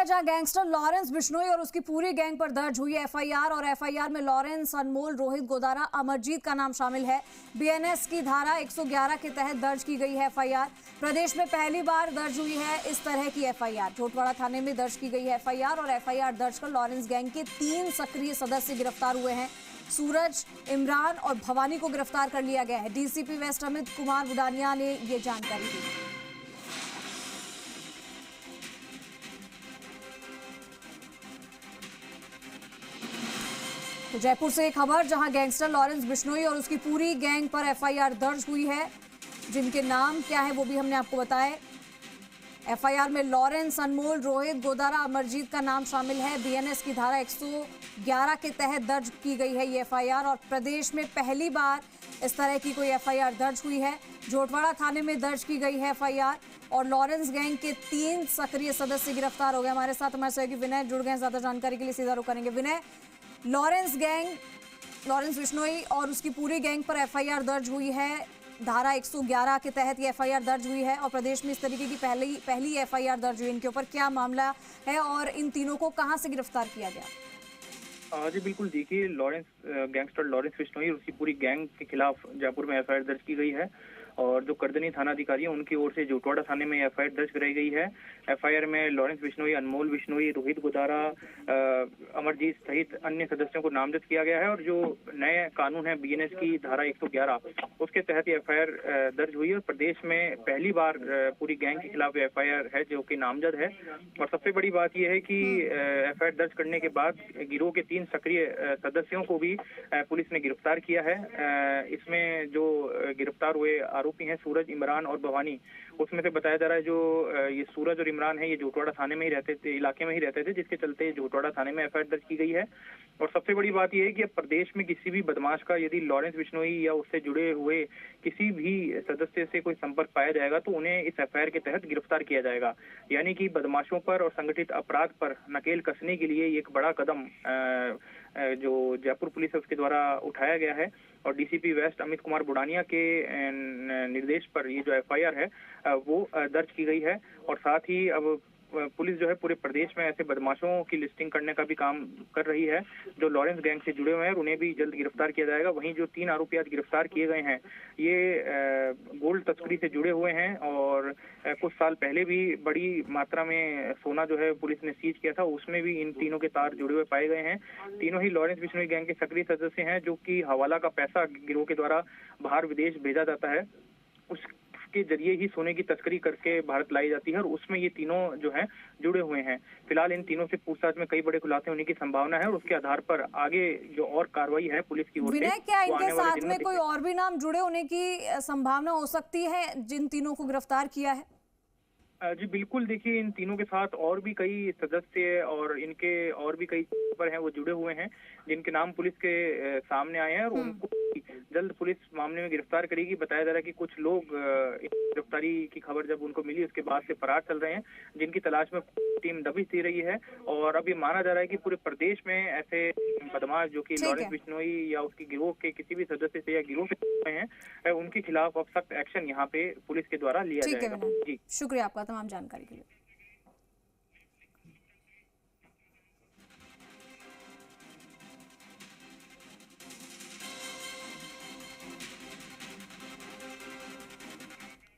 जहां gangster Lawrence Bishnoi और उसकी पूरी गैंग पर दर्ज हुई एफआईआर और एफआईआर में लॉरेंस, अनमोल, रोहित गोदारा, अमरजीत का नाम शामिल है। बीएनएस की धारा 111 के तहत दर्ज की गई है एफआईआर। प्रदेश में पहली बार दर्ज हुई है इस तरह की एफआईआर। झोटवाड़ा थाने में दर्ज की गई है एफआईआर और एफआईआर दर्ज कर लॉरेंस गैंग के 3 सक्रिय सदस्य गिरफ्तार हुए हैं। सूरज, इमरान और भवानी को गिरफ्तार कर लिया गया है। डीसीपी वेस्ट अमित कुमार बुडानिया ने ये जानकारी दी। तो जयपुर से एक खबर, जहां गैंगस्टर लॉरेंस बिश्नोई और उसकी पूरी गैंग पर एफआईआर दर्ज हुई है, जिनके नाम क्या है वो भी हमने आपको बताए। एफआईआर में लॉरेंस, अनमोल, रोहित गोदारा, अमरजीत का नाम शामिल है। बीएनएस की धारा 111 के तहत दर्ज की गई है ये एफआईआर और प्रदेश में पहली बार इस तरह की कोई एफआईआर दर्ज हुई है। झोटवाड़ा थाने में दर्ज की गई है एफआईआर और लॉरेंस गैंग के 3 सक्रिय सदस्य गिरफ्तार हो गए। हमारे साथ हमारे सहयोगी विनय जुड़ गए, ज्यादा जानकारी के लिए सीधा रुख करेंगे। विनय, लॉरेंस बिश्नोई और उसकी पूरी गैंग पर एफआईआर दर्ज हुई है। धारा 111 के तहत ये एफआईआर दर्ज हुई है और प्रदेश में इस तरीके की पहली एफआईआर दर्ज हुई। इनके ऊपर क्या मामला है और इन तीनों को कहां से गिरफ्तार किया गया? जी बिल्कुल, देखिए गैंगस्टर लॉरेंस बिश्नोई और उसकी पूरी गैंग के खिलाफ जयपुर में एफआईआर दर्ज की गई है और जो करदनी थाना अधिकारी है उनकी ओर से झोटवाड़ा थाने में एफआईआर दर्ज कराई गई है। एफआईआर में लॉरेंस बिश्नोई, अनमोल बिश्नोई, रोहित गोदारा, अमरजीत सहित अन्य सदस्यों को नामजद किया गया है और जो नए कानून है बीएनएस की धारा 111 उसके तहत ये एफआईआर दर्ज हुई है और प्रदेश में पहली बार पूरी गैंग के खिलाफ एफआईआर है जो कि नामजद है। और सबसे बड़ी बात यह है कि एफआईआर दर्ज करने के बाद गिरोह के 3 सक्रिय सदस्यों को भी पुलिस ने गिरफ्तार किया है। इसमें जो गिरफ्तार हुए आरोपी हैं सूरज, इमरान और भवानी, उसमें से बताया जा रहा है जो ये सूरज और इमरान है ये झोटवाड़ा थाने में ही रहते थे, इलाके में ही रहते थे, जिसके चलते झोटवाड़ा थाने में एफआईआर दर्ज की गई है। और सबसे बड़ी बात यह है कि अब प्रदेश में किसी भी बदमाश का यदि लॉरेंस बिश्नोई या उससे जुड़े हुए किसी भी सदस्य से कोई संपर्क पाया जाएगा तो उन्हें इस एफआईआर के तहत गिरफ्तार किया जाएगा। यानी कि बदमाशों पर और संगठित अपराध पर नकेल कसने के लिए एक बड़ा कदम जो जयपुर पुलिस है उसके द्वारा उठाया गया है और डीसीपी वेस्ट अमित कुमार बुडानिया के निर्देश पर ये जो एफआईआर है वो दर्ज की गई है। और साथ ही अब पुलिस जो है पूरे प्रदेश में ऐसे बदमाशों की लिस्टिंग करने का भी काम कर रही है जो लॉरेंस गैंग से जुड़े हुए हैं और उन्हें भी जल्द गिरफ्तार किया जाएगा। वहीं जो 3 आरोपी आज गिरफ्तार किए गए हैं ये गोल्ड तस्करी से जुड़े हुए हैं और कुछ साल पहले भी बड़ी मात्रा में सोना जो है पुलिस ने सीज किया था, उसमें भी इन तीनों के तार जुड़े हुए पाए गए हैं। तीनों ही लॉरेंस बिश्नोई गैंग के सक्रिय सदस्य हैं जो कि हवाला का पैसा गिरोह के द्वारा बाहर विदेश भेजा जाता है, उसके जरिए ही सोने की तस्करी करके भारत लाई जाती है और उसमें ये तीनों जो हैं जुड़े हुए हैं। फिलहाल इन तीनों से पूछताछ में कई बड़े खुलासे होने की संभावना है और उसके आधार पर आगे जो और कार्रवाई है पुलिस की ओर से। विनय, क्या इनके साथ में कोई और भी नाम जुड़े होने की संभावना हो सकती है जिन तीनों को गिरफ्तार किया है? जी बिल्कुल, देखिए इन तीनों के साथ और भी कई सदस्य और इनके और भी कई पर हैं वो जुड़े हुए हैं जिनके नाम पुलिस के सामने आए हैं और उनको जल्द पुलिस मामले में गिरफ्तार करेगी। बताया जा रहा है कि कुछ लोग गिरफ्तारी की खबर जब उनको मिली उसके बाद से फरार चल रहे हैं, जिनकी तलाश में टीम दबिश दे रही है। और अब ये माना जा रहा है कि पूरे प्रदेश में ऐसे बदमाश जो कि लॉरेंस बिश्नोई या उसकी गिरोह के किसी भी सदस्य से या गिरोह से जुड़े हैं उनके खिलाफ अब सख्त एक्शन यहाँ पे पुलिस के द्वारा लिया जाएगा। जी, शुक्रिया आपका तमाम जानकारी के लिए।